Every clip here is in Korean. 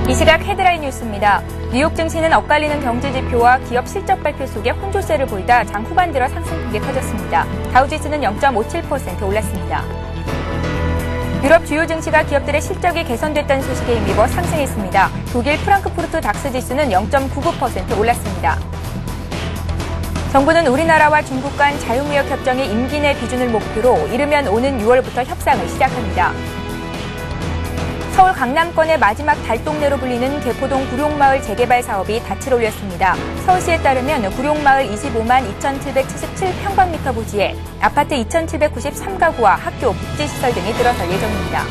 이 시각 헤드라인 뉴스입니다. 뉴욕 증시는 엇갈리는 경제지표와 기업 실적 발표 속에 혼조세를 보이다 장 후반 들어 상승폭이 커졌습니다. 다우지수는 0.57% 올랐습니다. 유럽 주요 증시가 기업들의 실적이 개선됐다는 소식에 힘입어 상승했습니다. 독일 프랑크푸르트 닥스 지수는 0.99% 올랐습니다. 정부는 우리나라와 중국 간 자유무역 협정의 임기 내 비준을 목표로 이르면 오는 6월부터 협상을 시작합니다. 서울 강남권의 마지막 달동네로 불리는 개포동 구룡마을 재개발 사업이 닻을 올렸습니다. 서울시에 따르면 구룡마을 25만 2,777평방미터 부지에 아파트 2,793가구와 학교, 복지시설 등이 들어설 예정입니다.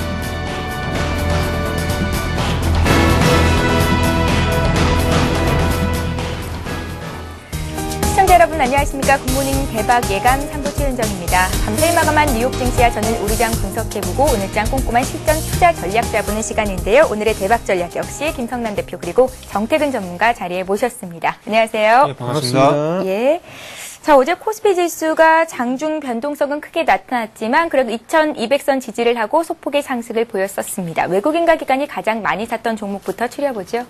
시청자 여러분 안녕하십니까. 굿모닝 대박 예감 3부 최은정입니다. 밤새 마감한 뉴욕 증시와 저는 우리장 분석해보고 오늘장 꼼꼼한 실전 투자 전략 짜보는 시간인데요. 오늘의 대박 전략 역시 김성남 대표 그리고 정태근 전문가 자리에 모셨습니다. 안녕하세요. 네, 반갑습니다. 예. 자, 어제 코스피 지수가 장중 변동성은 크게 나타났지만 그래도 2,200선 지지를 하고 소폭의 상승을 보였었습니다. 외국인과 기관이 가장 많이 샀던 종목부터 추려보죠.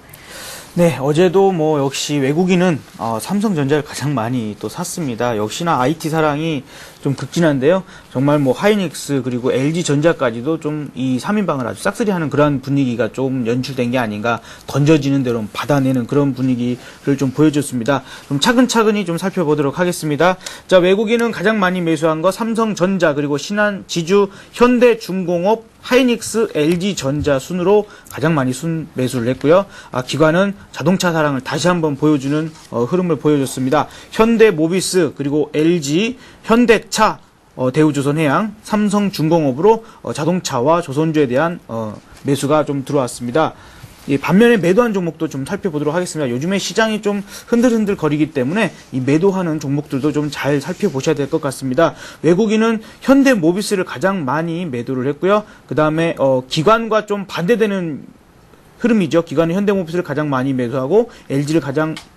네, 어제도 역시 외국인은 삼성전자를 가장 많이 또 샀습니다. 역시나 IT 사랑이 좀 극진한데요. 정말 하이닉스 그리고 LG전자까지도 좀 이 3인방을 아주 싹쓸이하는 그런 분위기가 좀 연출된 게 아닌가, 던져지는 대로 받아내는 그런 분위기를 좀 보여줬습니다. 좀 차근차근히 좀 살펴보도록 하겠습니다. 자, 외국인은 가장 많이 매수한 거 삼성전자 그리고 신한, 지주, 현대중공업, 하이닉스, LG전자 순으로 가장 많이 매수를 했고요. 기관은 자동차 사랑을 다시 한번 보여주는 흐름을 보여줬습니다. 현대모비스 그리고 LG, 현대차, 대우조선해양, 삼성중공업으로 자동차와 조선주에 대한 매수가 좀 들어왔습니다. 반면에 매도한 종목도 좀 살펴보도록 하겠습니다. 요즘에 시장이 좀 흔들흔들 거리기 때문에 이 매도하는 종목들도 좀 잘 살펴보셔야 될 것 같습니다. 외국인은 현대모비스를 가장 많이 매도를 했고요. 그 다음에 기관과 좀 반대되는 흐름이죠. 기관은 현대모비스를 가장 많이 매수하고 LG를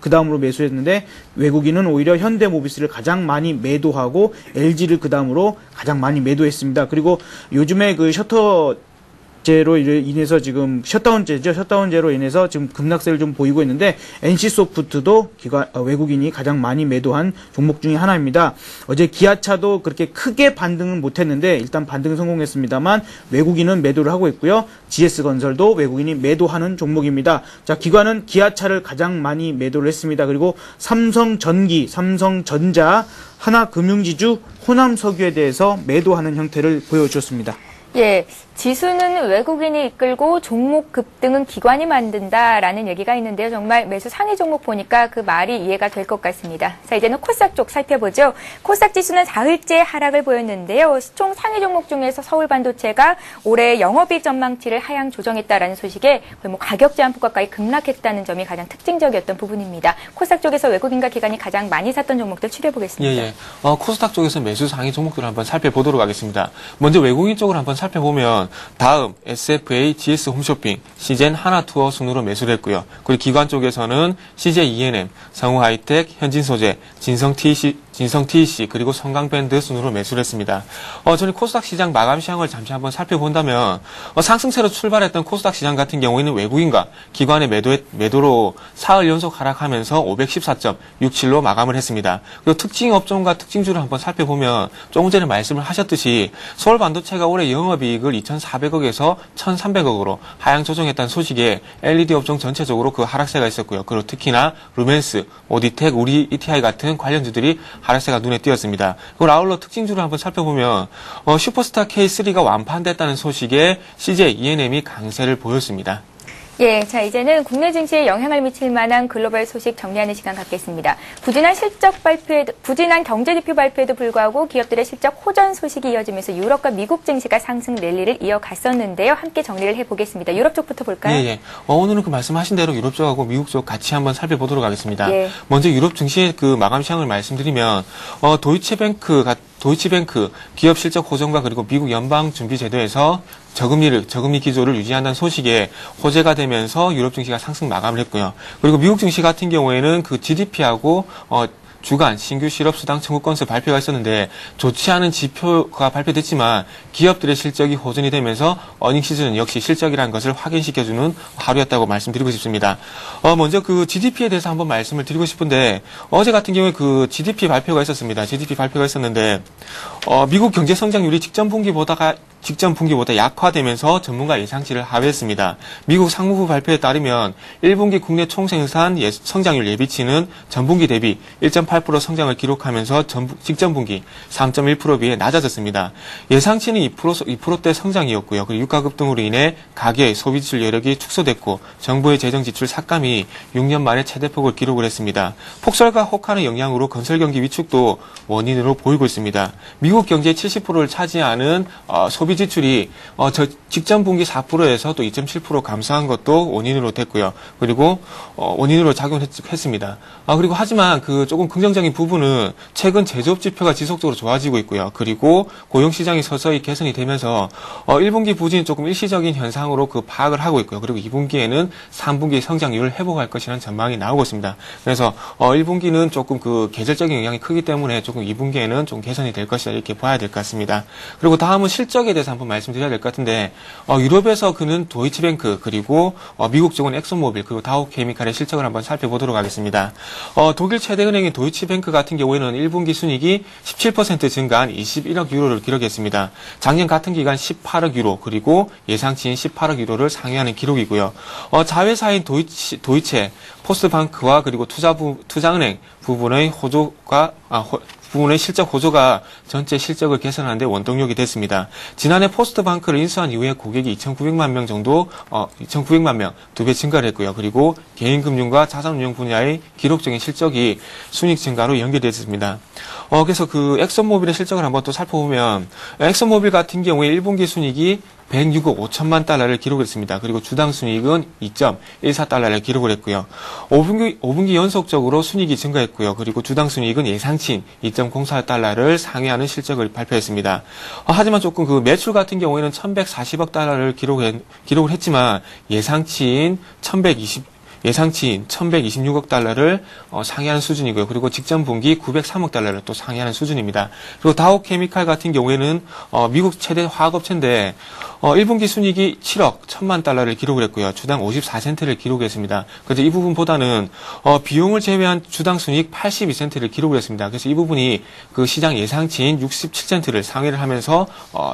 그 다음으로 매수했는데 외국인은 오히려 현대모비스를 가장 많이 매도하고 LG를 그 다음으로 가장 많이 매도했습니다. 그리고 요즘에 그 셔터제로 인해서 지금 셧다운제로 인해서 지금 급락세를 좀 보이고 있는데 NC소프트도 외국인이 가장 많이 매도한 종목 중에 하나입니다. 어제 기아차도 그렇게 크게 반등은 못했는데 일단 반등 성공했습니다만 외국인은 매도를 하고 있고요. GS건설도 외국인이 매도하는 종목입니다. 자, 기관은 기아차를 가장 많이 매도를 했습니다. 그리고 삼성전기, 삼성전자, 하나금융지주, 호남석유에 대해서 매도하는 형태를 보여주었습니다. 예, 지수는 외국인이 이끌고 종목 급등은 기관이 만든다라는 얘기가 있는데요. 정말 매수 상위 종목 보니까 그 말이 이해가 될 것 같습니다. 자, 이제는 코스닥 쪽 살펴보죠. 코스닥 지수는 사흘째 하락을 보였는데요. 시총 상위 종목 중에서 서울반도체가 올해 영업이익 전망치를 하향 조정했다라는 소식에 거의 가격 제한폭 가까이 급락했다는 점이 가장 특징적이었던 부분입니다. 코스닥 쪽에서 외국인과 기관이 가장 많이 샀던 종목들 추려보겠습니다. 코스닥 쪽에서 매수 상위 종목들을 한번 살펴보도록 하겠습니다. 먼저 외국인 쪽으로 한번 살펴보면 다음 SFA, GS 홈쇼핑, 시젠 하나투어 순으로 매수를 했고요. 그리고 기관 쪽에서는 CJ E&M, 성우하이텍, 현진소재, 진성TEC 그리고 성강밴드 순으로 매수를 했습니다. 저는 코스닥 시장 마감 시황을 잠시 한번 살펴본다면 상승세로 출발했던 코스닥 시장 같은 경우에는 외국인과 기관의 매도로 사흘 연속 하락하면서 514.67로 마감을 했습니다. 그리고 특징 업종과 특징주를 한번 살펴보면 조금 전에 말씀을 하셨듯이 서울반도체가 올해 영업이익을 2,400억에서 1,300억으로 하향 조정했다는 소식에 LED 업종 전체적으로 그 하락세가 있었고요. 그리고 특히나 루멘스, 오디텍, 우리 ETI 같은 관련주들이 하락세가 눈에 띄었습니다. 그리고 아울러 특징주를 한번 살펴보면 슈퍼스타 K3가 완판됐다는 소식에 CJ E&M이 강세를 보였습니다. 예, 자, 이제는 국내 증시에 영향을 미칠 만한 글로벌 소식 정리하는 시간 갖겠습니다. 부진한 경제지표 발표에도 불구하고 기업들의 실적 호전 소식이 이어지면서 유럽과 미국 증시가 상승 랠리를 이어갔었는데요. 함께 정리를 해보겠습니다. 유럽 쪽부터 볼까요? 오늘은 그 말씀하신 대로 유럽 쪽하고 미국 쪽 같이 한번 살펴보도록 하겠습니다. 먼저 유럽 증시의 그 마감 시황을 말씀드리면 도이치뱅크 기업 실적 호전과 그리고 미국 연방준비제도에서 저금리 기조를 유지한다는 소식에 호재가 되면서 유럽 증시가 상승 마감을 했고요. 그리고 미국 증시 같은 경우에는 그 GDP하고 주간 신규 실업수당 청구 건수 발표가 있었는데 좋지 않은 지표가 발표됐지만 기업들의 실적이 호전이 되면서 어닝 시즌은 역시 실적이라는 것을 확인시켜주는 하루였다고 말씀드리고 싶습니다. 먼저 그 GDP에 대해서 한번 말씀을 드리고 싶은데 어제 같은 경우에 그 GDP 발표가 있었습니다. GDP 발표가 있었는데 미국 경제 성장률이 직전 분기보다 약화되면서 전문가 예상치를 하회했습니다. 미국 상무부 발표에 따르면 1분기 국내 총생산 성장률 예비치는 전분기 대비 1.8% 성장을 기록하면서 직전 분기 3.1% 비해 낮아졌습니다. 예상치는 2%대 성장이었고요. 그리고 유가 급등으로 인해 가계 소비 지출 여력이 축소됐고 정부의 재정 지출 삭감이 6년 만에 최대폭을 기록을 했습니다. 폭설과 혹한의 영향으로 건설 경기 위축도 원인으로 보이고 있습니다. 미국 경제의 70%를 차지하는 소비 지출이 직전 분기 4%에서 또 2.7% 감소한 것도 원인으로 됐고요. 그리고 원인으로 작용했습니다. 그리고 하지만 그 조금 긍정적인 부분은 최근 제조업 지표가 지속적으로 좋아지고 있고요. 그리고 고용 시장이 서서히 개선이 되면서 1분기 부진이 조금 일시적인 현상으로 그 파악을 하고 있고요. 그리고 2분기에는 3분기 성장률을 회복할 것이라는 전망이 나오고 있습니다. 그래서 1분기는 조금 그 계절적인 영향이 크기 때문에 조금 2분기에는 좀 개선이 될 것이다 이렇게 봐야 될 것 같습니다. 그리고 다음은 실적에 대해서 한번 말씀드려야 될 것 같은데 유럽에서 그는 도이치뱅크 그리고 미국 쪽은 엑소모빌 그리고 다우케미칼의 실적을 한번 살펴보도록 하겠습니다. 독일 최대 은행인 도이치뱅크 같은 경우에는 1분기 순이익이 17% 증가한 21억 유로를 기록했습니다. 작년 같은 기간 18억 유로 그리고 예상치인 18억 유로를 상회하는 기록이고요. 자회사인 도이체, 포스트방크와 그리고 투자은행 부분의 부분의 실적 호조가 전체 실적을 개선하는 데 원동력이 됐습니다. 지난해 포스트방크를 인수한 이후에 고객이 2,900만 명 정도, 2,900만 명 2배 증가를 했고요. 그리고 개인금융과 자산운용 분야의 기록적인 실적이 순이익 증가로 연결됐습니다. 그래서 그 엑슨모빌의 실적을 한번 또 살펴보면 엑슨모빌 같은 경우에 1분기 순이익이 106억 5천만 달러를 기록했습니다. 그리고 주당 순이익은 2.14달러를 기록을 했고요. 5분기 연속적으로 순이익이 증가했고요. 그리고 주당 순이익은 예상치인 2.04달러를 상회하는 실적을 발표했습니다. 하지만 조금 그 매출 같은 경우에는 1,140억 달러를 기록을 했지만 예상치인 1,126억 달러를 상회하는 수준이고요. 그리고 직전 분기 903억 달러를 또 상회하는 수준입니다. 그리고 다우케미칼 같은 경우에는 미국 최대 화학업체인데 1분기 순이익이 7억 1,000만 달러를 기록을 했고요. 주당 54센트를 기록했습니다. 그래서 이 부분보다는 비용을 제외한 주당 순이익 82센트를 기록을 했습니다. 그래서 이 부분이 그 시장 예상치인 67센트를 상회를 하면서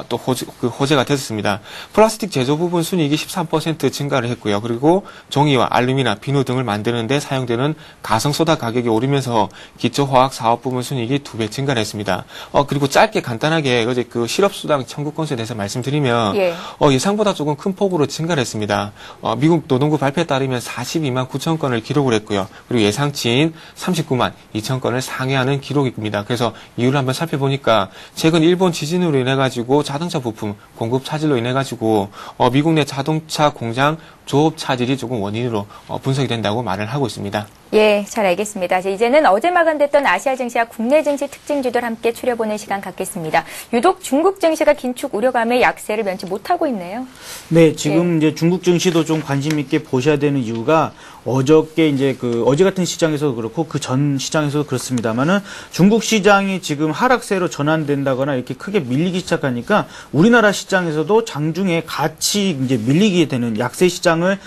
또 호재가 됐습니다. 플라스틱 제조 부분 순이익이 13% 증가를 했고요. 그리고 종이와 알루미늄, 비누 등을 만드는 데 사용되는 가성소다 가격이 오르면서 기초화학 사업 부분 순이익이 2배 증가를 했습니다. 그리고 짧게 간단하게 어제 그 실업수당 청구 건수에 대해서 말씀드리면 예. 예상보다 조금 큰 폭으로 증가를 했습니다. 미국 노동부 발표에 따르면 42만 9천 건을 기록을 했고요. 그리고 예상치인 39만 2천 건을 상회하는 기록입니다. 그래서 이유를 한번 살펴보니까 최근 일본 지진으로 인해 가지고 자동차 부품 공급 차질로 인해 가지고 미국 내 자동차 공장 조업 차질이 조금 원인으로 분석이 된다고 말을 하고 있습니다. 예, 잘 알겠습니다. 이제는 어제 마감됐던 아시아 증시와 국내 증시 특징주들 함께 추려보는 시간 갖겠습니다. 유독 중국 증시가 긴축 우려감의 약세를 면치 못하고 있네요. 네, 지금 이제 중국 증시도 좀 관심 있게 보셔야 되는 이유가 어저께 이제 어제 같은 시장에서도 그렇고 그 전 시장에서도 그렇습니다만은 중국 시장이 지금 하락세로 전환된다거나 이렇게 크게 밀리기 시작하니까 우리나라 시장에서도 장중에 같이 이제 밀리게 되는 약세 시장을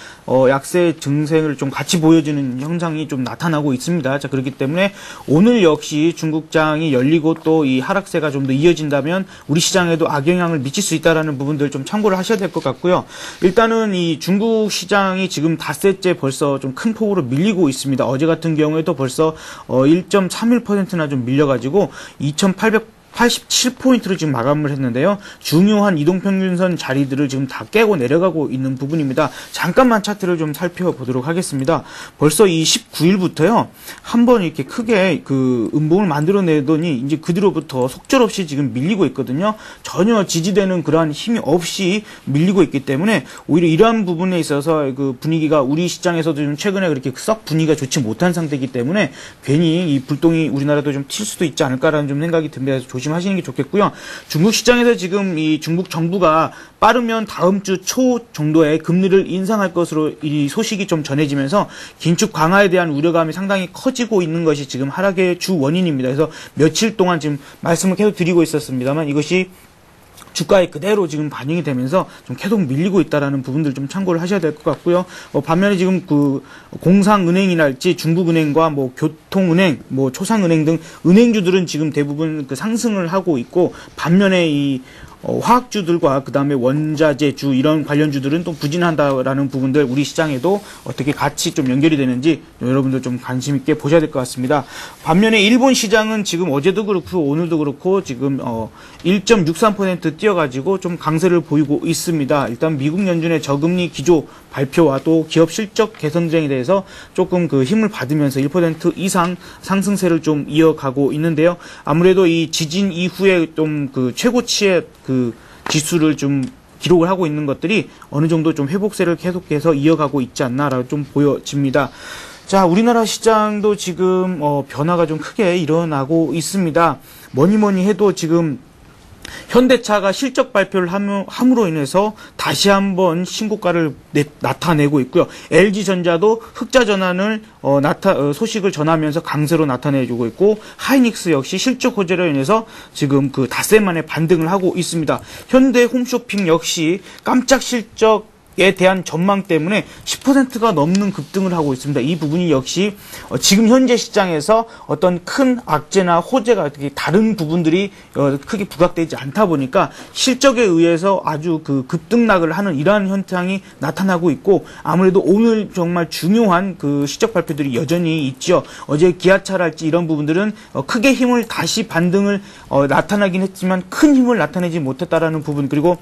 약세 증세를 좀 같이 보여주는 현상이 좀 나타나고 있습니다. 자, 그렇기 때문에 오늘 역시 중국장이 열리고 또 이 하락세가 좀 더 이어진다면 우리 시장에도 악영향을 미칠 수 있다라는 부분들 좀 참고를 하셔야 될 것 같고요. 일단은 이 중국 시장이 지금 닷새째 벌써 좀 큰 폭으로 밀리고 있습니다. 어제 같은 경우에도 벌써 1.31%나 좀 밀려가지고 2,887포인트로 지금 마감을 했는데요. 중요한 이동평균선 자리들을 지금 다 깨고 내려가고 있는 부분입니다. 잠깐만 차트를 좀 살펴보도록 하겠습니다. 벌써 이 19일부터요. 한번 이렇게 크게 그 음봉을 만들어내더니 이제 그 뒤로부터 속절없이 지금 밀리고 있거든요. 전혀 지지되는 그러한 힘이 없이 밀리고 있기 때문에 오히려 이러한 부분에 있어서 그 분위기가 우리 시장에서도 좀 최근에 그렇게 썩 분위기가 좋지 못한 상태이기 때문에 괜히 이 불똥이 우리나라도 좀 튈 수도 있지 않을까라는 좀 생각이 듭니다. 그래서 조심하시는 게 좋겠고요. 중국 시장에서 지금 이 중국 정부가 빠르면 다음 주 초 정도에 금리를 인상할 것으로 이 소식이 좀 전해지면서 긴축 강화에 대한 우려감이 상당히 커지고 있는 것이 지금 하락의 주 원인입니다. 그래서 며칠 동안 지금 말씀을 계속 드리고 있었습니다만 이것이 주가에 그대로 지금 반영이 되면서 좀 계속 밀리고 있다라는 부분들 좀 참고를 하셔야 될 것 같고요. 반면에 지금 그 공상은행이랄지 중국은행과 뭐 교통은행, 뭐 초상은행 등 은행주들은 지금 대부분 그 상승을 하고 있고, 반면에 이 화학주들과 그 다음에 원자재주 이런 관련주들은 또 부진한다라는 부분들 우리 시장에도 어떻게 같이 좀 연결이 되는지 여러분들 좀 관심 있게 보셔야 될 것 같습니다. 반면에 일본 시장은 지금 어제도 그렇고 오늘도 그렇고 지금 1.63% 뛰어가지고 좀 강세를 보이고 있습니다. 일단 미국 연준의 저금리 기조 발표와 또 기업 실적 개선 등에 대해서 조금 그 힘을 받으면서 1% 이상 상승세를 좀 이어가고 있는데요. 아무래도 이 지진 이후에 좀 그 최고치의 그 지수를 좀 기록을 하고 있는 것들이 어느 정도 좀 회복세를 계속해서 이어가고 있지 않나라고 좀 보여집니다. 자, 우리나라 시장도 지금 변화가 좀 크게 일어나고 있습니다. 뭐니 해도 지금 현대차가 실적 발표를 함으로 인해서 다시 한번 신고가를 나타내고 있고요. LG전자도 흑자 전환을 소식을 전하면서 강세로 나타내주고 있고, 하이닉스 역시 실적 호재로 인해서 지금 그 닷새 만에 반등을 하고 있습니다. 현대 홈쇼핑 역시 깜짝 실적 에 대한 전망 때문에 10%가 넘는 급등을 하고 있습니다. 이 부분이 역시 지금 현재 시장에서 어떤 큰 악재나 호재가 어떻게 다른 부분들이 크게 부각되지 않다 보니까 실적에 의해서 아주 그 급등락을 하는 이러한 현상이 나타나고 있고, 아무래도 오늘 정말 중요한 그 실적 발표들이 여전히 있죠. 어제 기아차랄지 이런 부분들은 크게 힘을 다시 반등을 나타나긴 했지만 큰 힘을 나타내지 못했다라는 부분, 그리고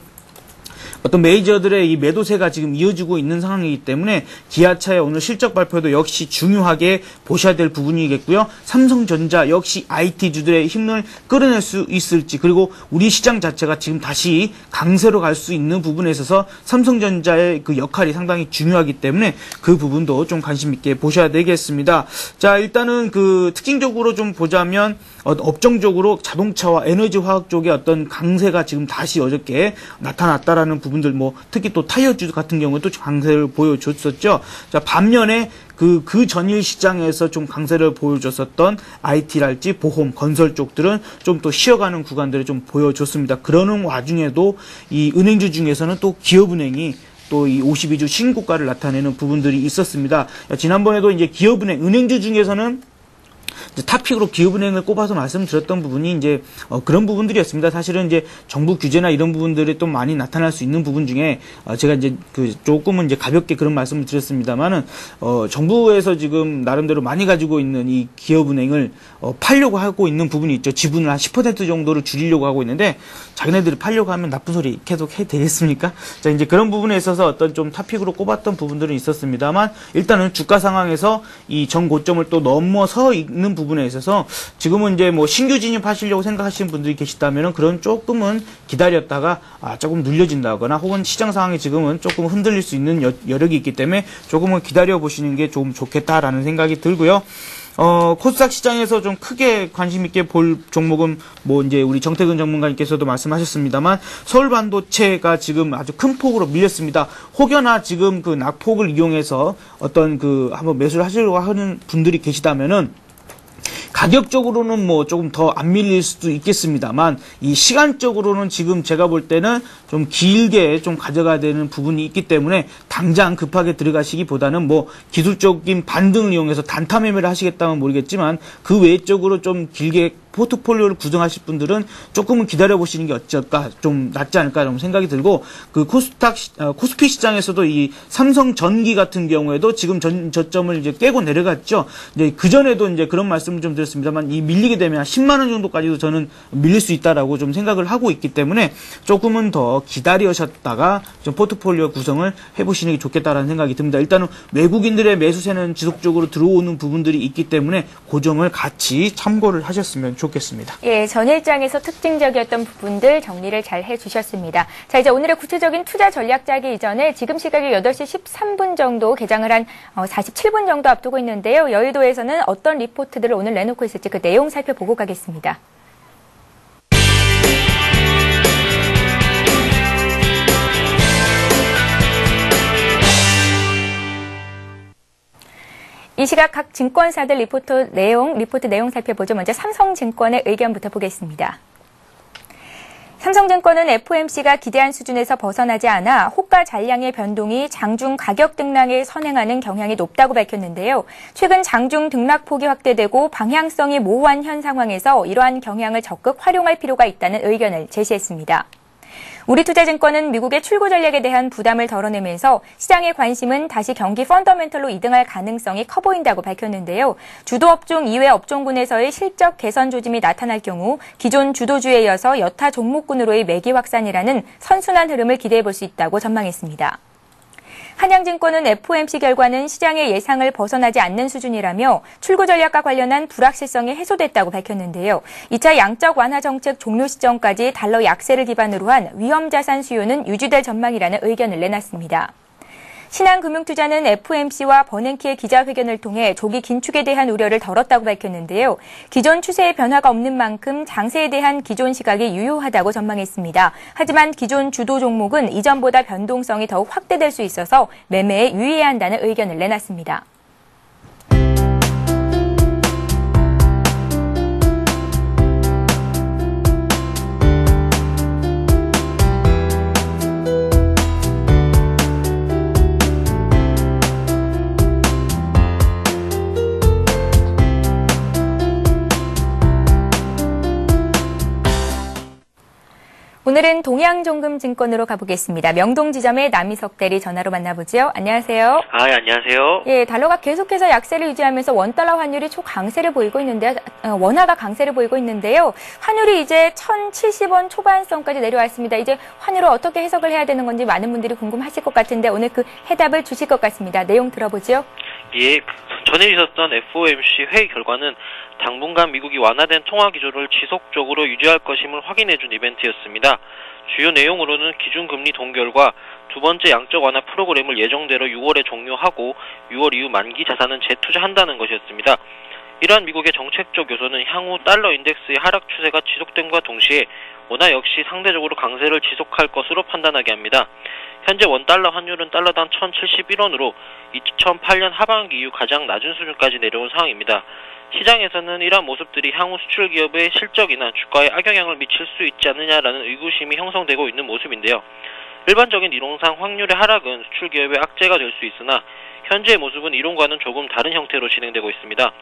어떤 메이저들의 이 매도세가 지금 이어지고 있는 상황이기 때문에 기아차의 오늘 실적 발표도 역시 중요하게 보셔야 될 부분이겠고요. 삼성전자 역시 IT주들의 힘을 끌어낼 수 있을지, 그리고 우리 시장 자체가 지금 다시 강세로 갈 수 있는 부분에 있어서 삼성전자의 그 역할이 상당히 중요하기 때문에 그 부분도 좀 관심 있게 보셔야 되겠습니다. 자, 일단은 그 특징적으로 좀 보자면 업종적으로 자동차와 에너지 화학 쪽의 어떤 강세가 지금 다시 어저께 나타났다라는 부분들, 뭐 특히 또 타이어주 같은 경우도 강세를 보여줬었죠. 자, 반면에 그 전일 시장에서 좀 강세를 보여줬었던 IT랄지 보험, 건설 쪽들은 좀 또 쉬어가는 구간들을 좀 보여줬습니다. 그러는 와중에도 이 은행주 중에서는 또 기업은행이 또 이 52주 신고가를 나타내는 부분들이 있었습니다. 지난번에도 이제 기업은행, 은행주 중에서는 탑픽으로 기업은행을 꼽아서 말씀드렸던 부분이 이제 그런 부분들이었습니다. 사실은 이제 정부 규제나 이런 부분들이 또 많이 나타날 수 있는 부분 중에 제가 이제 그 조금은 이제 가볍게 그런 말씀을 드렸습니다만은 정부에서 지금 나름대로 많이 가지고 있는 이 기업은행을 팔려고 하고 있는 부분이 있죠. 지분을 한 10% 정도를 줄이려고 하고 있는데, 자기네들이 팔려고 하면 나쁜 소리 계속 해도 되겠습니까? 자, 이제 그런 부분에 있어서 어떤 좀 탑픽으로 꼽았던 부분들은 있었습니다만, 일단은 주가 상황에서 이 전 고점을 또 넘어서 있는 부분에 있어서 지금은 이제 뭐 신규 진입하시려고 생각하시는 분들이 계시다면은 그런 조금은 기다렸다가 조금 눌려진다거나 혹은 시장 상황이 지금은 조금 흔들릴 수 있는 여력이 있기 때문에 조금은 기다려 보시는 게 좀 좋겠다라는 생각이 들고요. 코스닥 시장에서 좀 크게 관심 있게 볼 종목은 뭐 이제 우리 정태근 전문가님께서도 말씀하셨습니다만, 서울 반도체가 지금 아주 큰 폭으로 밀렸습니다. 혹여나 지금 그 낙폭을 이용해서 어떤 그 한번 매수를 하시려고 하는 분들이 계시다면은 가격적으로는 뭐 조금 더 안 밀릴 수도 있겠습니다만, 이 시간적으로는 지금 제가 볼 때는 좀 길게 좀 가져가야 되는 부분이 있기 때문에 당장 급하게 들어가시기보다는 뭐 기술적인 반등을 이용해서 단타 매매를 하시겠다면 모르겠지만, 그 외적으로 좀 길게 포트폴리오를 구성하실 분들은 조금은 기다려보시는 게 어쩔까, 좀 낫지 않을까 좀 생각이 들고, 그 코스피 시장에서도 이 삼성전기 같은 경우에도 지금 저점을 이제 깨고 내려갔죠. 이제 그전에도 이제 그런 말씀을 좀 드렸습니다만, 이 밀리게 되면 한 10만원 정도까지도 저는 밀릴 수 있다라고 좀 생각을 하고 있기 때문에 조금은 더 기다리셨다가 좀 포트폴리오 구성을 해보시는 게 좋겠다라는 생각이 듭니다. 일단은 외국인들의 매수세는 지속적으로 들어오는 부분들이 있기 때문에 그 점을 같이 참고를 하셨으면 좋겠습니다. 예, 전일장에서 특징적이었던 부분들 정리를 잘 해주셨습니다. 자, 이제 오늘의 구체적인 투자 전략 짜기 이전에 지금 시각이 8시 13분 정도 개장을 한 47분 정도 앞두고 있는데요. 여의도에서는 어떤 리포트들을 오늘 내놓고 있을지 그 내용 살펴보고 가겠습니다. 이 시각 각 증권사들 리포트 내용 살펴보죠. 먼저 삼성증권의 의견부터 보겠습니다. 삼성증권은 FOMC가 기대한 수준에서 벗어나지 않아 호가 잔량의 변동이 장중 가격 등락에 선행하는 경향이 높다고 밝혔는데요. 최근 장중 등락폭이 확대되고 방향성이 모호한 현 상황에서 이러한 경향을 적극 활용할 필요가 있다는 의견을 제시했습니다. 우리투자증권은 미국의 출구 전략에 대한 부담을 덜어내면서 시장의 관심은 다시 경기 펀더멘털로 이등할 가능성이 커 보인다고 밝혔는데요. 주도 업종 이외 업종군에서의 실적 개선 조짐이 나타날 경우 기존 주도주에 이어서 여타 종목군으로의 매기 확산이라는 선순환 흐름을 기대해 볼 수 있다고 전망했습니다. 한양증권은 FOMC 결과는 시장의 예상을 벗어나지 않는 수준이라며 출구 전략과 관련한 불확실성이 해소됐다고 밝혔는데요. 2차 양적 완화 정책 종료 시점까지 달러 약세를 기반으로 한 위험자산 수요는 유지될 전망이라는 의견을 내놨습니다. 신한금융투자는 FOMC와 버냉키의 기자회견을 통해 조기 긴축에 대한 우려를 덜었다고 밝혔는데요. 기존 추세의 변화가 없는 만큼 장세에 대한 기존 시각이 유효하다고 전망했습니다. 하지만 기존 주도 종목은 이전보다 변동성이 더욱 확대될 수 있어서 매매에 유의해야 한다는 의견을 내놨습니다. 오늘은 동양종금증권으로 가보겠습니다. 명동지점의 남희석 대리 전화로 만나보죠. 안녕하세요. 아, 예, 안녕하세요. 예, 달러가 계속해서 약세를 유지하면서 원달러 환율이 초강세를 보이고 있는데, 원화가 강세를 보이고 있는데요. 환율이 이제 1,070원 초반선까지 내려왔습니다. 이제 환율을 어떻게 해석을 해야 되는 건지 많은 분들이 궁금하실 것 같은데 오늘 그 해답을 주실 것 같습니다. 내용 들어보죠. 예, 전에 있었던 FOMC 회의 결과는 당분간 미국이 완화된 통화 기조를 지속적으로 유지할 것임을 확인해준 이벤트였습니다. 주요 내용으로는 기준금리 동결과 두 번째 양적 완화 프로그램을 예정대로 6월에 종료하고 6월 이후 만기 자산은 재투자한다는 것이었습니다. 이러한 미국의 정책적 요소는 향후 달러 인덱스의 하락 추세가 지속됨과 동시에 원화 역시 상대적으로 강세를 지속할 것으로 판단하게 합니다. 현재 원달러 환율은 달러당 1,071원으로 2008년 하반기 이후 가장 낮은 수준까지 내려온 상황입니다. 시장에서는 이러한 모습들이 향후 수출 기업의 실적이나 주가에 악영향을 미칠 수 있지 않느냐라는 의구심이 형성되고 있는 모습인데요. 일반적인 이론상 확률의 하락은 수출 기업의 악재가 될 수 있으나 현재의 모습은 이론과는 조금 다른 형태로 진행되고 있습니다.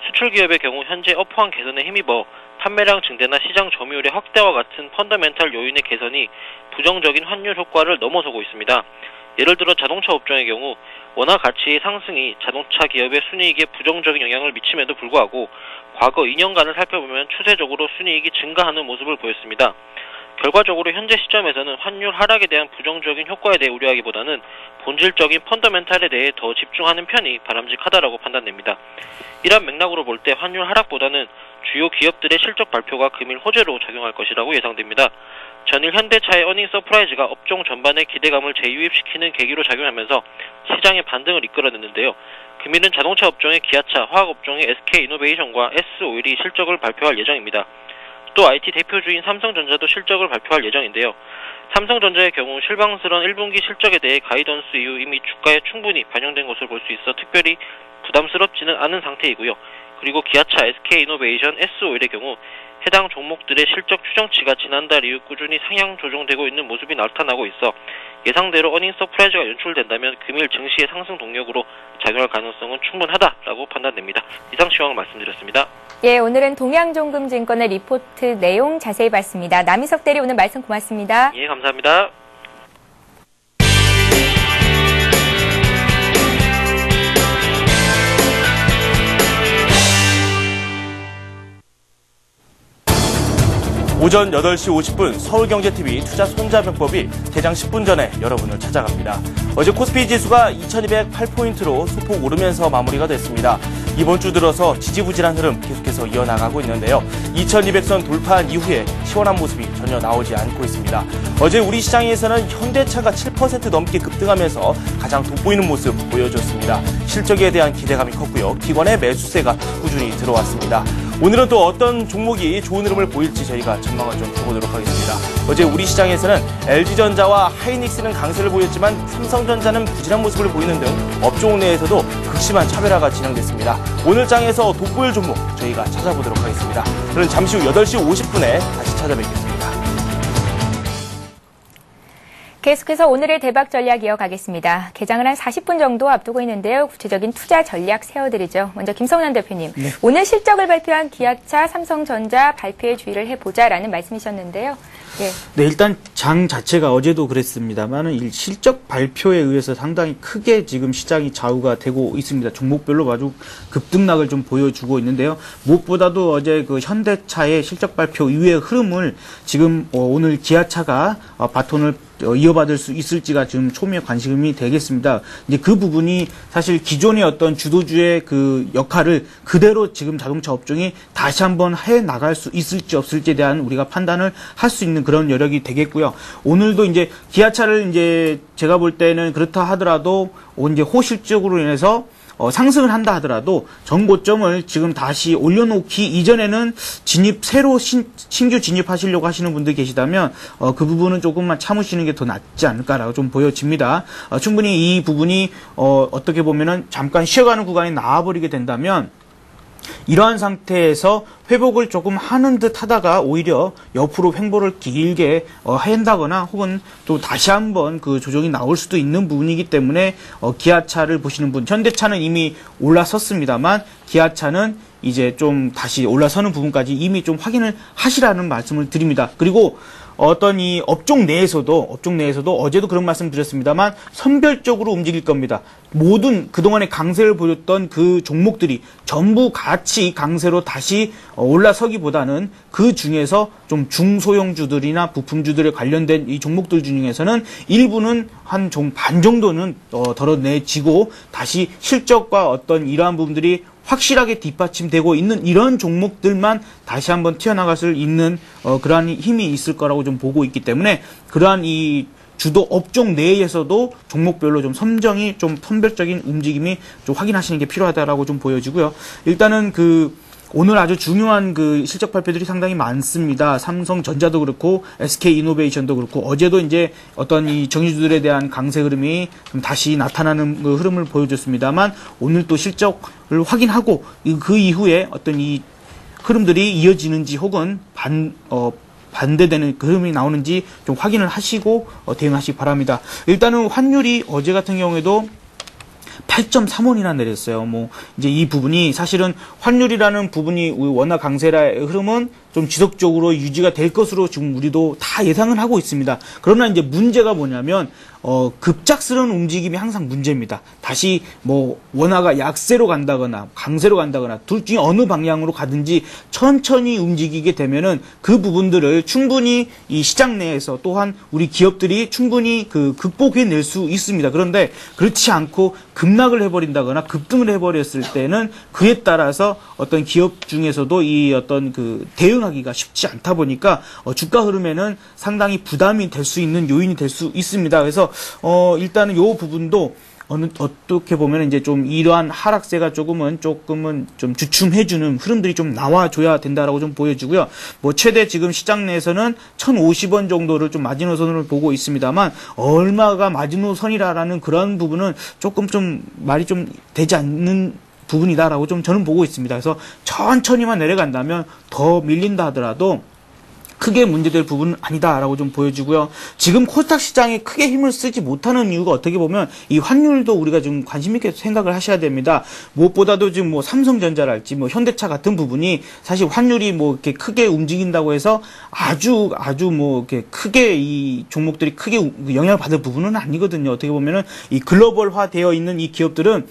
수출 기업의 경우 현재 업황 개선에 힘입어 판매량 증대나 시장 점유율의 확대와 같은 펀더멘탈 요인의 개선이 부정적인 환율 효과를 넘어서고 있습니다. 예를 들어 자동차 업종의 경우 원화 가치의 상승이 자동차 기업의 순이익에 부정적인 영향을 미침에도 불구하고 과거 2년간을 살펴보면 추세적으로 순이익이 증가하는 모습을 보였습니다. 결과적으로 현재 시점에서는 환율 하락에 대한 부정적인 효과에 대해 우려하기보다는 본질적인 펀더멘탈에 대해 더 집중하는 편이 바람직하다라고 판단됩니다. 이런 맥락으로 볼 때 환율 하락보다는 주요 기업들의 실적 발표가 금일 호재로 작용할 것이라고 예상됩니다. 전일 현대차의 어닝 서프라이즈가 업종 전반의 기대감을 재유입시키는 계기로 작용하면서 시장의 반등을 이끌어냈는데요. 금일은 자동차 업종의 기아차, 화학 업종의 SK이노베이션과 S오일이 실적을 발표할 예정입니다. 또 IT 대표주인 삼성전자도 실적을 발표할 예정인데요. 삼성전자의 경우 실망스러운 1분기 실적에 대해 가이던스 이후 이미 주가에 충분히 반영된 것을 볼 수 있어 특별히 부담스럽지는 않은 상태이고요. 그리고 기아차, SK이노베이션, S오일의 경우 해당 종목들의 실적 추정치가 지난달 이후 꾸준히 상향 조정되고 있는 모습이 나타나고 있어 예상대로 어닝 서프라이즈가 연출된다면 금일 증시의 상승 동력으로 작용할 가능성은 충분하다라고 판단됩니다. 이상 시황을 말씀드렸습니다. 예, 오늘은 동양종금증권의 리포트 내용 자세히 봤습니다. 남희석 대리 오늘 말씀 고맙습니다. 예, 감사합니다. 오전 8시 50분 서울경제TV 투자 손자병법이 개장 10분 전에 여러분을 찾아갑니다. 어제 코스피 지수가 2208포인트로 소폭 오르면서 마무리가 됐습니다. 이번 주 들어서 지지부진한 흐름 계속해서 이어나가고 있는데요. 2200선 돌파한 이후에 시원한 모습이 전혀 나오지 않고 있습니다. 어제 우리 시장에서는 현대차가 7% 넘게 급등하면서 가장 돋보이는 모습 보여줬습니다. 실적에 대한 기대감이 컸고요. 기관의 매수세가 꾸준히 들어왔습니다. 오늘은 또 어떤 종목이 좋은 흐름을 보일지 저희가 전망을 좀 해보도록 하겠습니다. 어제 우리 시장에서는 LG전자와 하이닉스는 강세를 보였지만 삼성전자는 부진한 모습을 보이는 등 업종 내에서도 극심한 차별화가 진행됐습니다. 오늘 장에서 돋보일 종목 저희가 찾아보도록 하겠습니다. 저는 잠시 후 8시 50분에 다시 찾아뵙겠습니다. 계속해서 오늘의 대박 전략 이어가겠습니다. 개장을 한 40분 정도 앞두고 있는데요. 구체적인 투자 전략 세워드리죠. 먼저 김성남 대표님. 네. 오늘 실적을 발표한 기아차, 삼성전자 발표에 주의를 해보자라는 말씀이셨는데요. 예. 네, 일단 장 자체가 어제도 그랬습니다만은 실적 발표에 의해서 상당히 크게 지금 시장이 좌우가 되고 있습니다. 종목별로 아주 급등락을 좀 보여주고 있는데요. 무엇보다도 어제 그 현대차의 실적 발표 이후의 흐름을 지금 오늘 기아차가 바톤을 이어받을 수 있을지가 지금 초미의 관심이 되겠습니다. 이제 그 부분이 사실 기존의 어떤 주도주의 그 역할을 그대로 지금 자동차 업종이 다시 한번 해 나갈 수 있을지 없을지에 대한 우리가 판단을 할 수 있는 그런 여력이 되겠고요. 오늘도 이제 기아차를 이제 제가 볼 때는 그렇다 하더라도 이제 호실적으로 인해서 상승을 한다 하더라도 정고점을 지금 다시 올려놓기 이전에는 새로 신규 진입하시려고 하시는 분들 계시다면 그 부분은 조금만 참으시는 게 더 낫지 않을까라고 좀 보여집니다. 충분히 이 부분이 어떻게 보면은 잠깐 쉬어가는 구간이 나와버리게 된다면 이러한 상태에서 회복을 조금 하는 듯 하다가 오히려 옆으로 횡보를 길게 한다거나 혹은 또 다시 한번 그 조정이 나올 수도 있는 부분이기 때문에 기아차를 보시는 분, 현대차는 이미 올라섰습니다만 기아차는 이제 좀 다시 올라서는 부분까지 이미 좀 확인을 하시라는 말씀을 드립니다. 그리고 어떤 이 업종 내에서도 어제도 그런 말씀 드렸습니다만 선별적으로 움직일 겁니다. 모든 그동안의 강세를 보였던 그 종목들이 전부 같이 강세로 다시 올라서기보다는 그 중에서 좀 중소형주들이나 부품주들에 관련된 이 종목들 중에서는 일부는 한 반 정도는 덜어내지고 다시 실적과 어떤 이러한 부분들이 확실하게 뒷받침되고 있는 이런 종목들만 다시 한번 튀어나갈 수 있는 그러한 힘이 있을 거라고 좀 보고 있기 때문에 그러한 이 주도 업종 내에서도 종목별로 좀 좀 선별적인 움직임이 좀 확인하시는 게 필요하다라고 좀 보여지고요. 일단은 오늘 아주 중요한 그 실적 발표들이 상당히 많습니다. 삼성전자도 그렇고 SK이노베이션도 그렇고 어제도 이제 어떤 이 정유주들에 대한 강세 흐름이 좀 다시 나타나는 그 흐름을 보여줬습니다만 오늘 또 실적을 확인하고 그 이후에 어떤 이 흐름들이 이어지는지 혹은 반대되는 그 흐름이 나오는지 좀 확인을 하시고 대응하시기 바랍니다. 일단은 환율이 어제 같은 경우에도 8.35원이나 내렸어요. 이제 이 부분이 사실은 환율이라는 부분이 워낙 강세라의 흐름은 좀 지속적으로 유지가 될 것으로 지금 우리도 다 예상을 하고 있습니다. 그러나 이제 문제가 뭐냐면 급작스러운 움직임이 항상 문제입니다. 다시 원화가 약세로 간다거나 강세로 간다거나 둘 중에 어느 방향으로 가든지 천천히 움직이게 되면은 그 부분들을 충분히 이 시장 내에서 또한 우리 기업들이 충분히 극복해낼 수 있습니다. 그런데 그렇지 않고 급락을 해버린다거나 급등을 해버렸을 때는 그에 따라서 어떤 기업 중에서도 이 어떤 대응하기가 쉽지 않다 보니까 주가 흐름에는 상당히 부담이 될 수 있는 요인이 될 수 있습니다. 그래서 일단은 요 부분도 어떻게 보면 이제 좀 이러한 하락세가 조금은 좀 주춤해주는 흐름들이 좀 나와줘야 된다라고 좀 보여지고요. 최대 지금 시장 내에서는 1,050원 정도를 좀 마지노선으로 보고 있습니다만 얼마가 마지노선이라는 그런 부분은 조금 좀 말이 좀 되지 않는 부분이다라고 좀 저는 보고 있습니다. 그래서 천천히만 내려간다면 더 밀린다 하더라도 크게 문제될 부분은 아니다라고 좀 보여지고요. 지금 코스닥 시장에 크게 힘을 쓰지 못하는 이유가 어떻게 보면 이 환율도 우리가 좀 관심 있게 생각을 하셔야 됩니다. 무엇보다도 지금 삼성전자랄지 현대차 같은 부분이 사실 환율이 이렇게 크게 움직인다고 해서 아주 이렇게 크게 이 종목들이 크게 영향을 받을 부분은 아니거든요. 어떻게 보면은 이 글로벌화 되어 있는 이 기업들은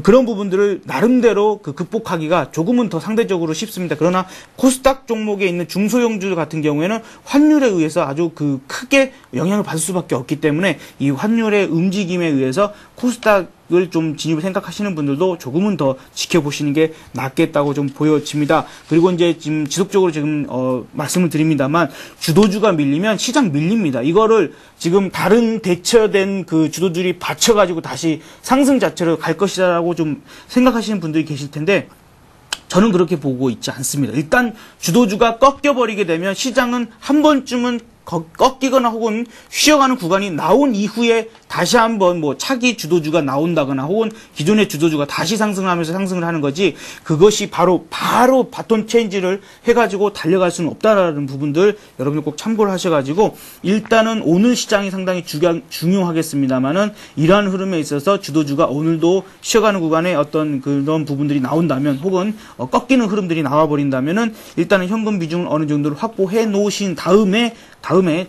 그런 부분들을 나름대로 극복하기가 조금은 더 상대적으로 쉽습니다. 그러나 코스닥 종목에 있는 중소형주 같은 경우에는 환율에 의해서 아주 크게 영향을 받을 수밖에 없기 때문에 이 환율의 움직임에 의해서 코스닥을 좀 진입을 생각하시는 분들도 조금은 더 지켜보시는 게 낫겠다고 좀 보여집니다. 그리고 이제 지금 지속적으로 말씀을 드립니다만 주도주가 밀리면 시장 밀립니다. 이거를 지금 다른 대처된 주도주들이 받쳐가지고 다시 상승 자체로 갈 것이라고 좀 생각하시는 분들이 계실 텐데 저는 그렇게 보고 있지 않습니다. 일단 주도주가 꺾여버리게 되면 시장은 한 번쯤은 꺾이거나 혹은 쉬어가는 구간이 나온 이후에 다시 한번 뭐 차기 주도주가 나온다거나 혹은 기존의 주도주가 다시 상승하면서 상승을 하는 거지, 그것이 바로 바톤 체인지를 해가지고 달려갈 수는 없다라는 부분들 여러분들 꼭 참고를 하셔가지고, 일단은 오늘 시장이 상당히 중요하겠습니다만은 이러한 흐름에 있어서 주도주가 오늘도 쉬어가는 구간에 어떤 그런 부분들이 나온다면 혹은 꺾이는 흐름들이 나와버린다면은 일단은 현금 비중을 어느 정도로 확보해 놓으신 다음에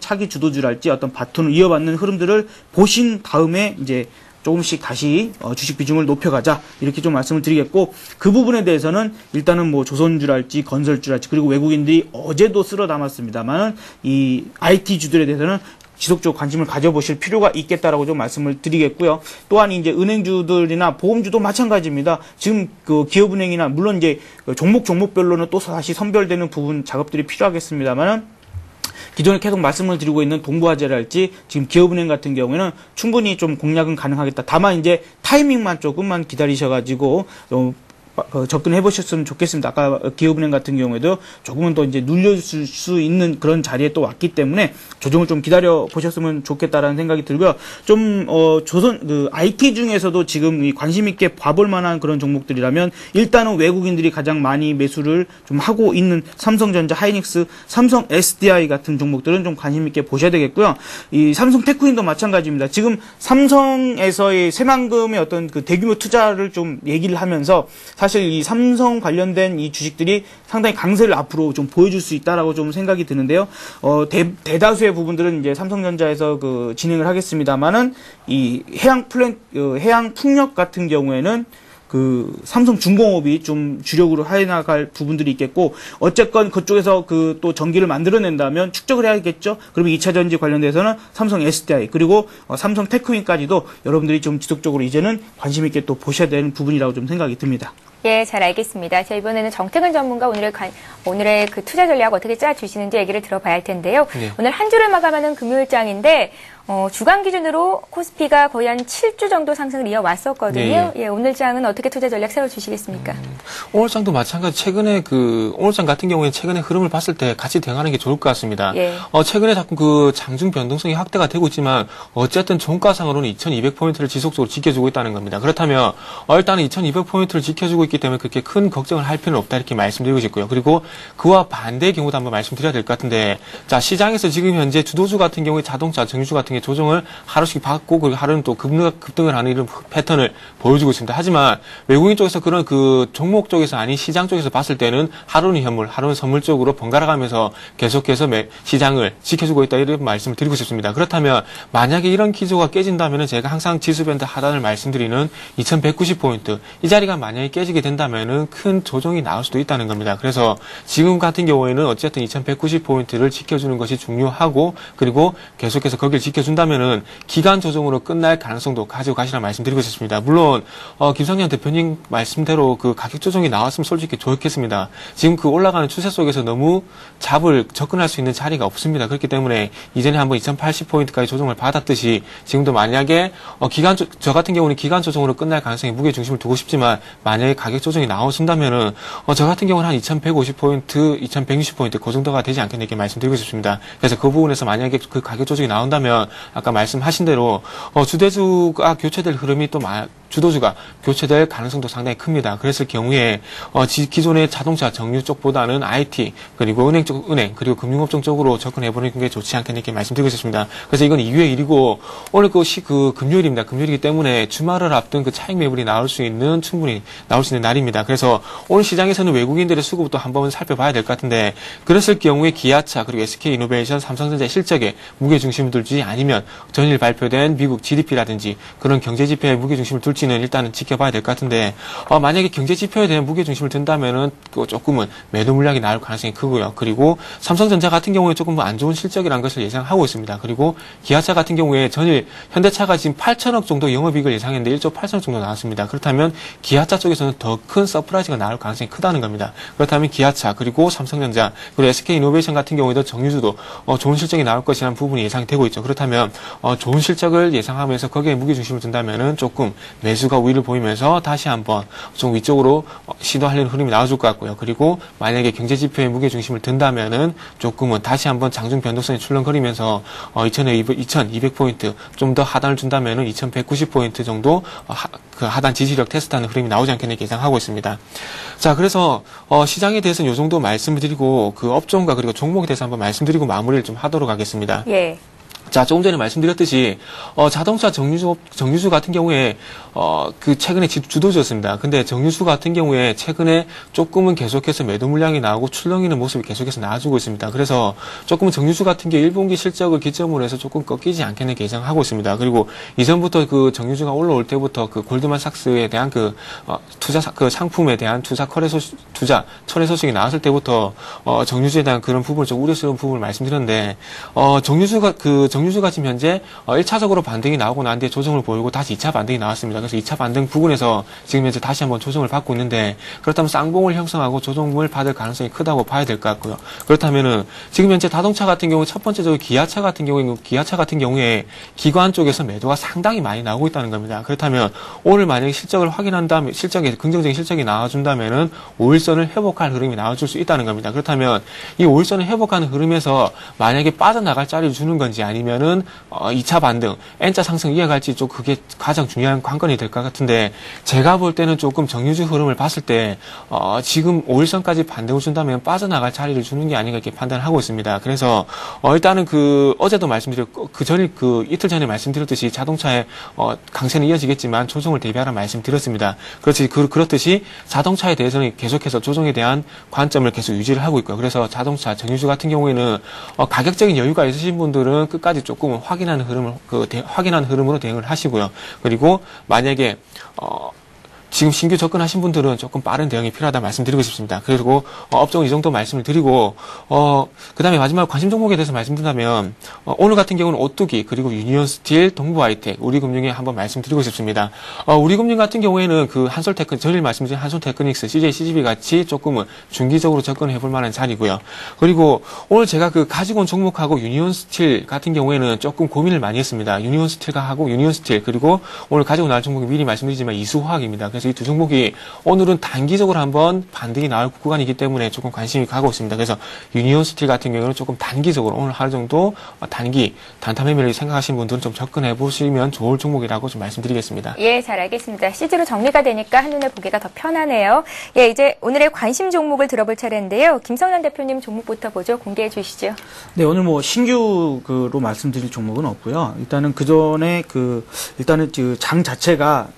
차기 주도주랄지 어떤 바톤을 이어받는 흐름들을 보신 다음에 이제 조금씩 다시 주식 비중을 높여가자, 이렇게 좀 말씀을 드리겠고, 그 부분에 대해서는 일단은 뭐 조선주랄지 건설주랄지 그리고 외국인들이 어제도 쓸어 담았습니다만 이 IT주들에 대해서는 지속적으로 관심을 가져보실 필요가 있겠다라고 좀 말씀을 드리겠고요. 또한 이제 은행주들이나 보험주도 마찬가지입니다. 지금 그 기업은행이나 물론 이제 종목별로는 또 다시 선별되는 부분 작업들이 필요하겠습니다만은, 기존에 계속 말씀을 드리고 있는 동부화재랄지 지금 기업은행 같은 경우에는 충분히 좀 공략은 가능하겠다. 다만 이제 타이밍만 조금만 기다리셔가지고 접근해 보셨으면 좋겠습니다. 아까 기업은행 같은 경우에도 조금은 더 이제 눌려줄 수 있는 그런 자리에 또 왔기 때문에 조정을 좀 기다려 보셨으면 좋겠다라는 생각이 들고요. 좀 IT 중에서도 지금 관심 있게 봐볼 만한 그런 종목들이라면 일단은 외국인들이 가장 많이 매수를 좀 하고 있는 삼성전자, 하이닉스, 삼성 SDI 같은 종목들은 좀 관심 있게 보셔야 되겠고요. 이 삼성 테크윈도 마찬가지입니다. 지금 삼성에서의 새만금의 어떤 그 대규모 투자를 좀 얘기를 하면서 사실 이 삼성 관련된 이 주식들이 상당히 강세를 앞으로 좀 보여줄 수 있다라고 좀 생각이 드는데요. 대다수의 부분들은 이제 삼성전자에서 그 진행을 하겠습니다만은 이 해양 풍력 같은 경우에는 그 삼성중공업이 좀 주력으로 해나갈 부분들이 있겠고, 어쨌건 그쪽에서 그 또 전기를 만들어낸다면 축적을 해야겠죠. 그러면 2차 전지 관련돼서는 삼성 SDI 그리고 삼성 테크윈까지도 여러분들이 좀 지속적으로 이제는 관심 있게 또 보셔야 되는 부분이라고 좀 생각이 듭니다. 예, 잘 알겠습니다. 자, 이번에는 정태근 전문가 오늘의 그 투자 전략 어떻게 짜주시는지 얘기를 들어봐야 할 텐데요. 네. 오늘 한 주를 마감하는 금요일장인데, 주간 기준으로 코스피가 거의 한 7주 정도 상승을 이어왔었거든요. 네. 예, 오늘 장은 어떻게 투자 전략 세워주시겠습니까? 오늘 장도 마찬가지. 최근에 오늘 장 같은 경우에 최근에 흐름을 봤을 때 같이 대응하는 게 좋을 것 같습니다. 예. 최근에 자꾸 그 장중 변동성이 확대가 되고 있지만 어쨌든 종가상으로는 2200포인트를 지속적으로 지켜주고 있다는 겁니다. 그렇다면 일단은 2200포인트를 지켜주고 있기 때문에 그렇게 큰 걱정을 할 필요는 없다, 이렇게 말씀드리고 싶고요. 그리고 그와 반대의 경우도 한번 말씀드려야 될 것 같은데, 자, 시장에서 지금 현재 주도주 같은 경우에 자동차, 정유주 같은 게 조정을 하루씩 받고 그리고 하루는 또 급등을 하는 이런 패턴을 보여주고 있습니다. 하지만 외국인 쪽에서 그런 그 종목 쪽에서 아닌 시장 쪽에서 봤을 때는 하루는 현물, 하루는 선물 쪽으로 번갈아가면서 계속해서 시장을 지켜주고 있다, 이런 말씀을 드리고 싶습니다. 그렇다면 만약에 이런 기조가 깨진다면은 제가 항상 지수밴드 하단을 말씀드리는 2190포인트, 이 자리가 만약에 깨지게 된다면은 큰 조정이 나올 수도 있다는 겁니다. 그래서 지금 같은 경우에는 어쨌든 2190포인트를 지켜주는 것이 중요하고, 그리고 계속해서 거기를 지켜준다면은 기간 조정으로 끝날 가능성도 가지고 가시라는 말씀드리고 싶습니다. 물론 김상현 대표님 말씀대로 그 가격 조정이 나왔으면 솔직히 좋겠습니다. 지금 그 올라가는 추세 속에서 너무 접근할 수 있는 자리가 없습니다. 그렇기 때문에 이전에 한번 2080포인트까지 조정을 받았듯이 지금도 만약에 저 같은 경우는 기간 조정으로 끝날 가능성에 무게 중심을 두고 싶지만, 만약에 가격 조정이 나오신다면은 저 같은 경우는 한 2150포인트, 2160포인트 그 정도가 되지 않겠나, 이렇게 말씀드리고 싶습니다. 그래서 그 부분에서 만약에 그 가격 조정이 나온다면 아까 말씀하신 대로 주도주가 교체될 흐름이 또 주도주가 교체될 가능성도 상당히 큽니다. 그랬을 경우에 기존의 자동차, 정유 쪽보다는 IT 그리고 은행 그리고 금융업종 쪽으로 접근해보는 게 좋지 않겠나, 이렇게 말씀드리고 싶습니다. 그래서 이건 2회 일이고 오늘 그 금요일입니다. 금요일이기 때문에 주말을 앞둔 그 차익 매물이 충분히 나올 수 있는 날입니다. 그래서 오늘 시장에서는 외국인들의 수급도 한번 살펴봐야 될 것 같은데, 그랬을 경우에 기아차 그리고 SK이노베이션, 삼성전자 실적에 무게 중심을 둘지, 아니면 전일 발표된 미국 GDP라든지 그런 경제 지표에 무게 중심을 둘지는 일단은 지켜봐야 될 것 같은데, 만약에 경제 지표에 대한 무게 중심을 둔다면은 조금은 매도 물량이 나올 가능성이 크고요. 그리고 삼성전자 같은 경우에 조금 안 좋은 실적이라는 것을 예상하고 있습니다. 그리고 기아차 같은 경우에 전일 현대차가 지금 8천억 정도 영업이익을 예상했는데 1조 8천억 정도 나왔습니다. 그렇다면 기아차 쪽에서는 더 큰 서프라이즈가 나올 가능성이 크다는 겁니다. 그렇다면 기아차 그리고 삼성전자 그리고 SK이노베이션 같은 경우에도 정유주도 좋은 실적이 나올 것이라는 부분이 예상이 되고 있죠. 그렇다면 좋은 실적을 예상하면서 거기에 무게 중심을 둔다면은 조금 매수가 우위를 보이면서 다시 한번 좀 위쪽으로 시도하려는 흐름이 나와줄 것 같고요. 그리고 만약에 경제 지표의 무게 중심을 든다면은 조금은 다시 한번 장중 변동성이 출렁거리면서 2200포인트 좀 더 하단을 준다면은 2190포인트 정도 그 하단 지지력 테스트하는 흐름이 나오지 않겠나 예상하고 있습니다. 자, 그래서 시장에 대해서는 이 정도 말씀을 드리고 그 업종과 그리고 종목에 대해서 한번 말씀드리고 마무리를 좀 하도록 하겠습니다. 예. 자, 조금 전에 말씀드렸듯이 자동차 정유주 같은 경우에 그 최근에 주도주였습니다. 근데 정유주 같은 경우에 최근에 조금은 계속해서 매도 물량이 나오고 출렁이는 모습이 계속해서 나와주고 있습니다. 그래서 조금은 정유주 같은 경우 1분기 실적을 기점으로 해서 조금 꺾이지 않겠는 예상하고 있습니다. 그리고 이전부터 그 정유주가 올라올 때부터 그 골드만삭스에 대한 그 투자 그 상품에 대한 철회 소식이 나왔을 때부터 정유주에 대한 그런 부분을 좀 우려스러운 부분을 말씀드렸는데 정유주가 지금 현재 1차적으로 반등이 나오고 난 뒤에 조정을 보이고 다시 2차 반등이 나왔습니다. 그래서 2차 반등 부분에서 지금 현재 다시 한번 조정을 받고 있는데 그렇다면 쌍봉을 형성하고 조정을 받을 가능성이 크다고 봐야 될 것 같고요. 그렇다면은 지금 현재 자동차 같은 경우 첫 번째적으로 기아차 같은 경우에 기관 쪽에서 매도가 상당히 많이 나오고 있다는 겁니다. 그렇다면 오늘 만약에 실적을 확인한 다음에 긍정적인 실적이 나와준다면은 5일선을 회복할 흐름이 나와줄 수 있다는 겁니다. 그렇다면 이 5일선을 회복하는 흐름에서 만약에 빠져나갈 자리를 주는 건지 아니면은 2차 반등, N자 상승 이어갈지 좀 그게 가장 중요한 관건이 될 것 같은데 제가 볼 때는 조금 정유주 흐름을 봤을 때 지금 5일선까지 반등을 준다면 빠져나갈 자리를 주는 게 아닌가 이렇게 판단을 하고 있습니다. 그래서 일단은 어제도 말씀드렸고 이틀 전에 말씀드렸듯이 자동차의 강세는 이어지겠지만 조정을 대비하라 말씀드렸습니다. 그렇듯이 자동차에 대해서는 계속해서 조정에 대한 관점을 계속 유지를 하고 있고요. 그래서 자동차 정유주 같은 경우에는 가격적인 여유가 있으신 분들은 끝까지 조금 확인하는 흐름으로 대응을 하시고요. 그리고 만약에 지금 신규 접근하신 분들은 조금 빠른 대응이 필요하다 말씀드리고 싶습니다. 그리고 업종은 이 정도 말씀을 드리고 그다음에 마지막 관심 종목에 대해서 말씀드린다면 오늘 같은 경우는 오뚜기 그리고 유니온스틸, 동부하이텍, 우리금융에 한번 말씀드리고 싶습니다. 우리금융 같은 경우에는 그 전일 말씀드린 한솔테크닉스, CJ-CGV 같이 조금은 중기적으로 접근해 볼 만한 자리고요. 그리고 오늘 제가 그 가지고 온 종목하고 유니온스틸 같은 경우에는 조금 고민을 많이 했습니다. 유니온스틸 그리고 오늘 가지고 나올 종목이 미리 말씀드리지만 이수화학입니다. 그래서 이 두 종목이 오늘은 단기적으로 한번 반등이 나올 구간이기 때문에 조금 관심이 가고 있습니다. 그래서 유니온스틸 같은 경우는 조금 단기적으로 오늘 하루 정도 단타 매매를 생각하시는 분들은 좀 접근해 보시면 좋을 종목이라고 좀 말씀드리겠습니다. 예, 잘 알겠습니다. CG로 정리가 되니까 한눈에 보기가 더 편하네요. 예, 이제 오늘의 관심 종목을 들어볼 차례인데요. 김성년 대표님 종목부터 보죠. 공개해 주시죠. 네, 오늘 뭐 신규로 말씀드릴 종목은 없고요. 일단은 그 전에 일단은 장 자체가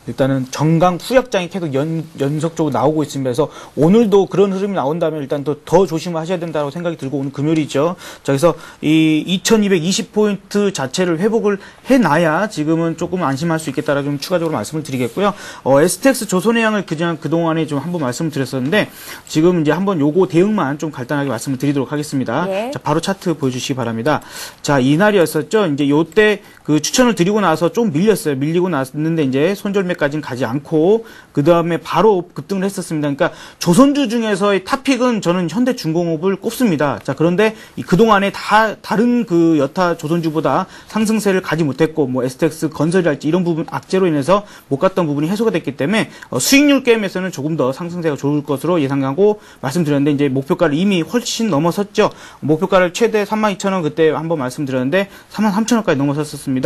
일단은 정강 후약장이 계속 연속적으로 나오고 있습니다. 그래서 오늘도 그런 흐름이 나온다면 일단 더 조심하셔야 된다고 생각이 들고 오늘 금요일이죠. 자, 그래서 이 2220포인트 자체를 회복을 해놔야 지금은 조금 안심할 수 있겠다라고 좀 추가적으로 말씀을 드리겠고요. STX 조선해양을 그동안에 좀 한번 말씀을 드렸었는데 지금 이제 한번 요거 대응만 좀 간단하게 말씀을 드리도록 하겠습니다. 예. 자, 바로 차트 보여주시기 바랍니다. 자, 이날이었었죠. 이제 요때 그 추천을 드리고 나서 좀 밀리고 났는데 이제 손절매까지는 가지 않고 그 다음에 바로 급등을 했었습니다. 그러니까 조선주 중에서의 탑픽은 저는 현대중공업을 꼽습니다. 자, 그런데 그동안에 다른 그 여타 조선주보다 상승세를 가지 못했고 뭐 STX 건설이랄지 이런 부분 악재로 인해서 못 갔던 부분이 해소가 됐기 때문에 수익률 게임에서는 조금 더 상승세가 좋을 것으로 예상하고 말씀드렸는데 이제 목표가를 이미 훨씬 넘어섰죠. 목표가를 최대 32,000원 그때 한번 말씀드렸는데 33,000원까지 넘어섰습니다.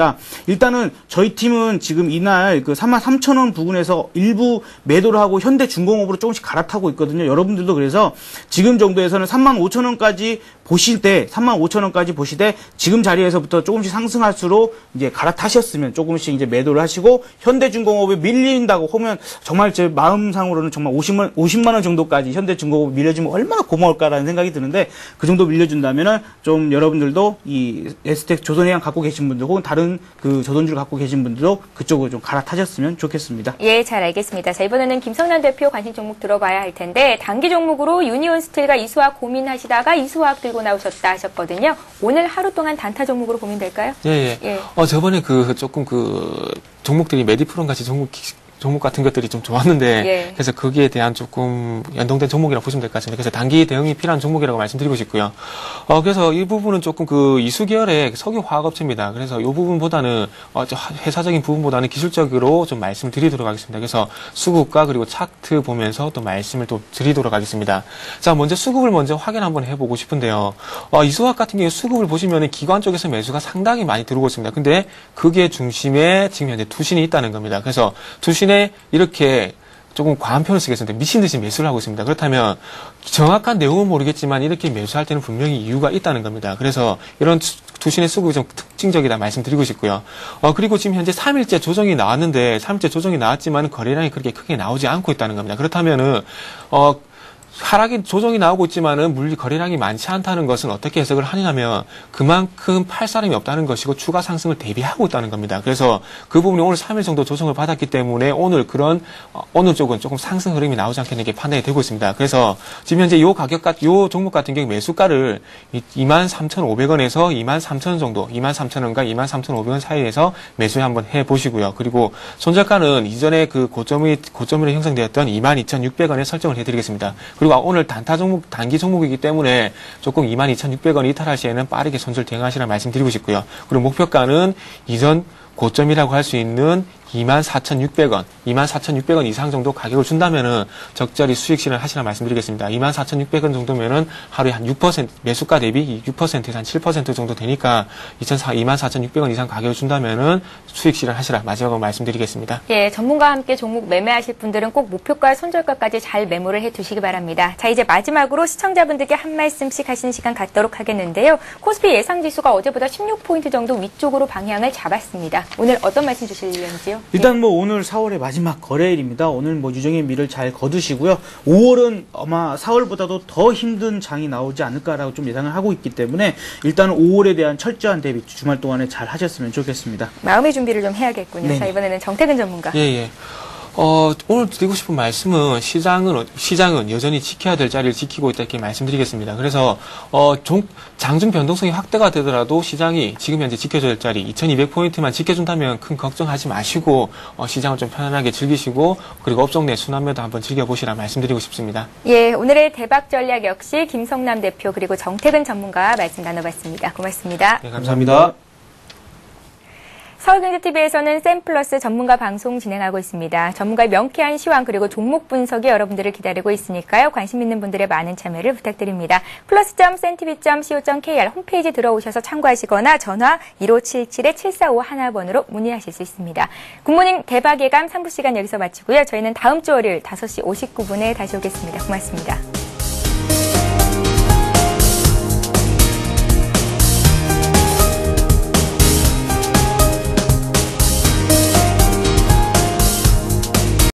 일단은 저희 팀은 지금 이날 그 33,000원 부근에서 일부 매도를 하고 현대중공업으로 조금씩 갈아타고 있거든요. 여러분들도 그래서 지금 정도에서는 35,000원까지 보실 때 지금 자리에서부터 조금씩 상승할수록 이제 갈아타셨으면 조금씩 이제 매도를 하시고 현대중공업이 밀린다고 하면 정말 제 마음상으로는 정말 50만 원 정도까지 현대중공업이 밀려주면 얼마나 고마울까라는 생각이 드는데 그 정도 밀려준다면은 좀 여러분들도 이 STX 조선해양 갖고 계신 분들 혹은 다른 그 조선주를 갖고 계신 분들도 그쪽으로 좀 갈아타셨으면 좋겠습니다. 예, 잘 알겠습니다. 자, 이번에는 김성남 대표 관심 종목 들어봐야 할 텐데 단기 종목으로 유니온스틸과 이수화학 고민하시다가 이수화학 들고 나오셨다 하셨거든요. 오늘 하루 동안 단타 종목으로 보면 될까요? 예. 저번에 조금 종목들이 메디프론 같이 종목 같은 것들이 좀 좋았는데 예. 그래서 거기에 대한 조금 연동된 종목이라고 보시면 될 것 같습니다. 그래서 단기 대응이 필요한 종목이라고 말씀드리고 싶고요. 그래서 이 부분은 조금 그 이수 계열의 석유화학업체입니다. 그래서 이 부분보다는 회사적인 부분보다는 기술적으로 좀 말씀을 드리도록 하겠습니다. 그래서 수급과 그리고 차트 보면서 또 말씀을 또 드리도록 하겠습니다. 자, 먼저 수급을 먼저 확인 한번 해보고 싶은데요. 이수화학 같은 경우 수급을 보시면 기관 쪽에서 매수가 상당히 많이 들어오고 있습니다. 근데 그게 중심에 지금 현재 투신이 있다는 겁니다. 그래서 투신에 이렇게 조금 과한 표현을 쓰겠습니다. 미친 듯이 매수를 하고 있습니다. 그렇다면 정확한 내용은 모르겠지만 이렇게 매수할 때는 분명히 이유가 있다는 겁니다. 그래서 이런 투신의 수급이 좀 특징적이다 말씀드리고 싶고요. 그리고 지금 현재 3일째 조정이 나왔는데 3일째 조정이 나왔지만 거래량이 그렇게 크게 나오지 않고 있다는 겁니다. 그렇다면은 하락이 조정이 나오고 있지만은 물리 거래량이 많지 않다는 것은 어떻게 해석을 하냐면 그만큼 팔 사람이 없다는 것이고 추가 상승을 대비하고 있다는 겁니다. 그래서 그 부분이 오늘 3일 정도 조정을 받았기 때문에 오늘 쪽은 조금 상승 흐름이 나오지 않겠는 게 판단이 되고 있습니다. 그래서 지금 현재 요 종목 같은 경우 매수가를 23,500원에서 23,000원 정도, 23,000원과 23,500원 사이에서 매수 한번 해 보시고요. 그리고 손절가는 이전에 그 고점으로 형성되었던 22,600원에 설정을 해 드리겠습니다. 그리고 오늘 단기 종목이기 때문에 조금 22,600원 이탈할 시에는 빠르게 손절 대응하시라 말씀드리고 싶고요. 그리고 목표가는 이전 고점이라고 할 수 있는 24,600원, 24,600원 이상 정도 가격을 준다면은 적절히 수익 실현 하시라 말씀드리겠습니다. 24,600원 정도면은 하루에 한 6%, 매수가 대비 6%에서 한 7% 정도 되니까 24,600원 이상 가격을 준다면은 수익 실현 하시라 마지막으로 말씀드리겠습니다. 예, 전문가와 함께 종목 매매하실 분들은 꼭 목표가 손절가까지 잘 메모를 해 두시기 바랍니다. 자, 이제 마지막으로 시청자분들께 한 말씀씩 하시는 시간 갖도록 하겠는데요. 코스피 예상지수가 어제보다 16포인트 정도 위쪽으로 방향을 잡았습니다. 오늘 어떤 말씀 주시려는지요? 일단 뭐 오늘 4월의 마지막 거래일입니다. 오늘 뭐 유정의 미를 잘 거두시고요. 5월은 아마 4월보다도 더 힘든 장이 나오지 않을까라고 좀 예상을 하고 있기 때문에 일단 5월에 대한 철저한 대비 주말 동안에 잘 하셨으면 좋겠습니다. 마음의 준비를 좀 해야겠군요. 네네. 자, 이번에는 정태근 전문가. 예. 오늘 드리고 싶은 말씀은 시장은 여전히 지켜야 될 자리를 지키고 있다 이렇게 말씀드리겠습니다. 그래서 장중 변동성이 확대가 되더라도 시장이 지금 현재 지켜줘야 될 자리 2200포인트만 지켜준다면 큰 걱정하지 마시고 시장을 좀 편안하게 즐기시고 그리고 업종 내 순환매도 한번 즐겨보시라 말씀드리고 싶습니다. 예, 오늘의 대박 전략 역시 김성남 대표 그리고 정태근 전문가와 말씀 나눠봤습니다. 고맙습니다. 네, 감사합니다. 서울경제TV에서는 샘플러스 전문가 방송 진행하고 있습니다. 전문가의 명쾌한 시황 그리고 종목 분석이 여러분들을 기다리고 있으니까요. 관심 있는 분들의 많은 참여를 부탁드립니다. plus.cntv.co.kr 홈페이지 들어오셔서 참고하시거나 전화 1577-7451번으로 문의하실 수 있습니다. 굿모닝 대박 예감 3부 시간 여기서 마치고요. 저희는 다음 주 월요일 5시 59분에 다시 오겠습니다. 고맙습니다.